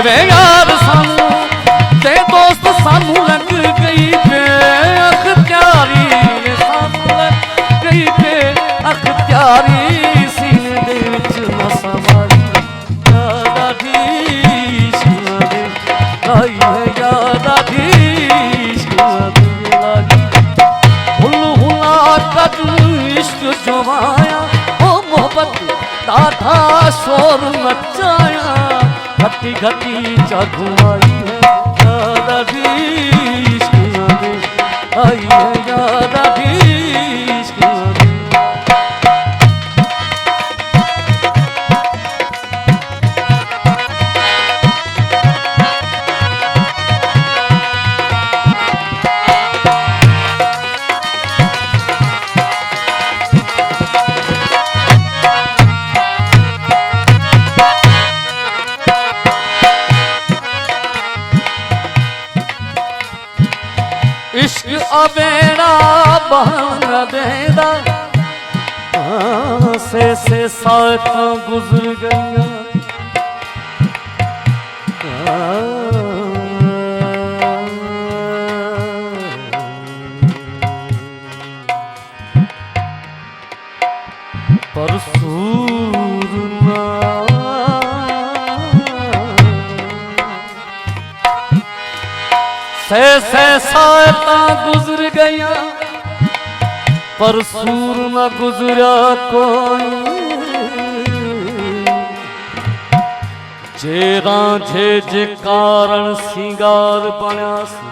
वे यार सानू ते दोस्त सानू लग गई पे अख्तियारी, सानू लग गई पे अख्तियारी, सीने दे विच न समाई यादा दी शिवादे लाई है, यादा दी शिवादे लाई। हुल हुला कद इश्क जमाया ओ मोहब्बत दादा शोर मचाया, घटी घटी चघुआई है यादा दी शिवादे आई है, यादा दी शिवादे। इश्क अबेड़ा बहन देदा से साथ गुजर गया, पर सूरना से साता गुजर गया, पर सूर न गुजरा कोई, जे रांझे जे कारण सिंगार बण्या सी,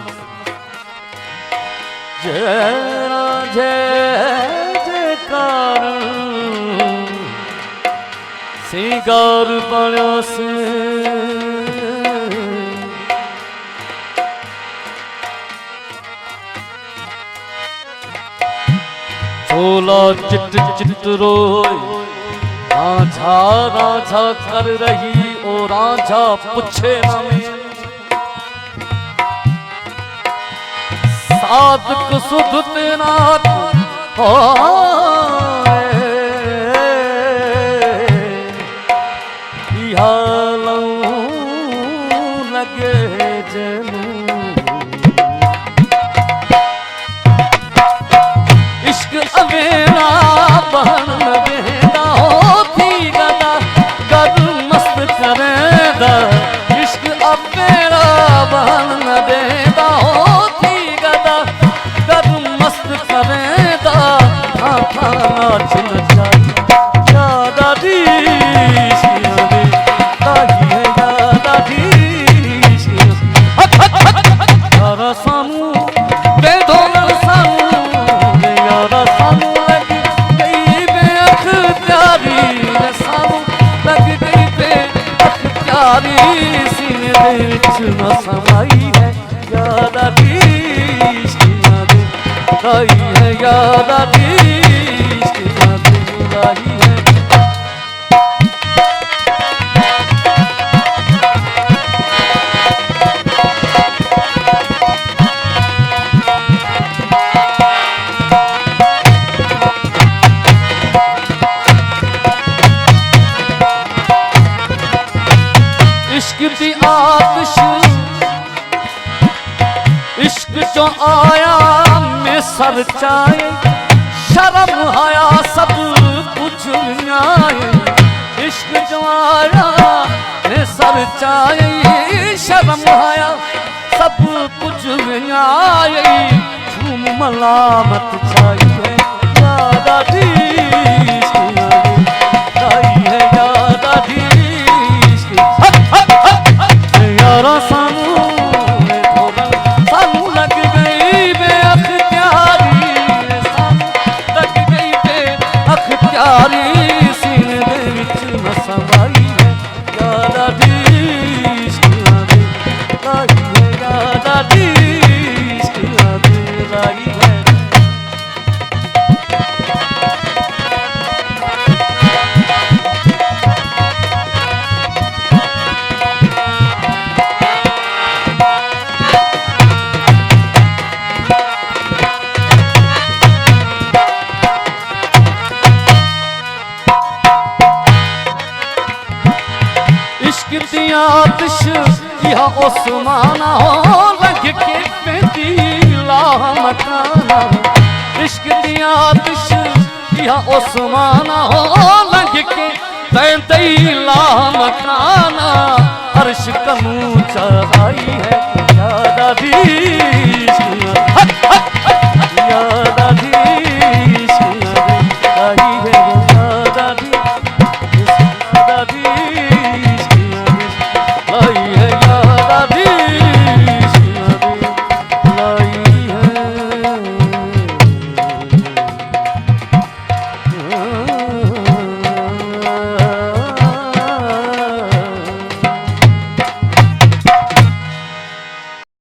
जे रांझे जे कारण सिंगार बण्या सी, चोला चिट चिट रोए रांझा रांझा कर रही, ओ रांझा पूछे न में साधक सुध तेरा हो लगे जनू। इश्क अवेरा बहन बेदा होती गदा गद मस्त करेदा, इश्क अवेरा बहन बेदा होती गदा गद मस्त करेदा, नाच नचाई यादा दी शिवादे लाई है, यादा दी यारा सानू बेधोल सानू यारा सानू लग गई बे अख्तियारी, सानू लग गई बे अख्तियारी, सीने दे विच न समाई है यादा दी शिवादे लाई है, यादा दी शिवादे लाई है। इश्क दी आतिश इश्क जो आया में सर चाहे, शर्म आया सब कुछ न्याय, इश्क जो आया में सर चाहे, शर्म आया सब कुछ न्याय, झूम मलामत चाहिए यादा दी लाई है, यादा दी यारा सानू सानू लग गई बे अख्तियारी, सानू लग गई बे अख्तियारी, सीने दे विच न समाई है यादा दी शिवादे लाई है, यादा दी शिवादे लाई है। इश्क दी आतिश या उस्माना हो लग के पेंदी लाह मकाना इश्क दी आतिश या उस्माना हो लग के पेंदी लाह मकाना अर्श कमू चढ़ाई है यादा दी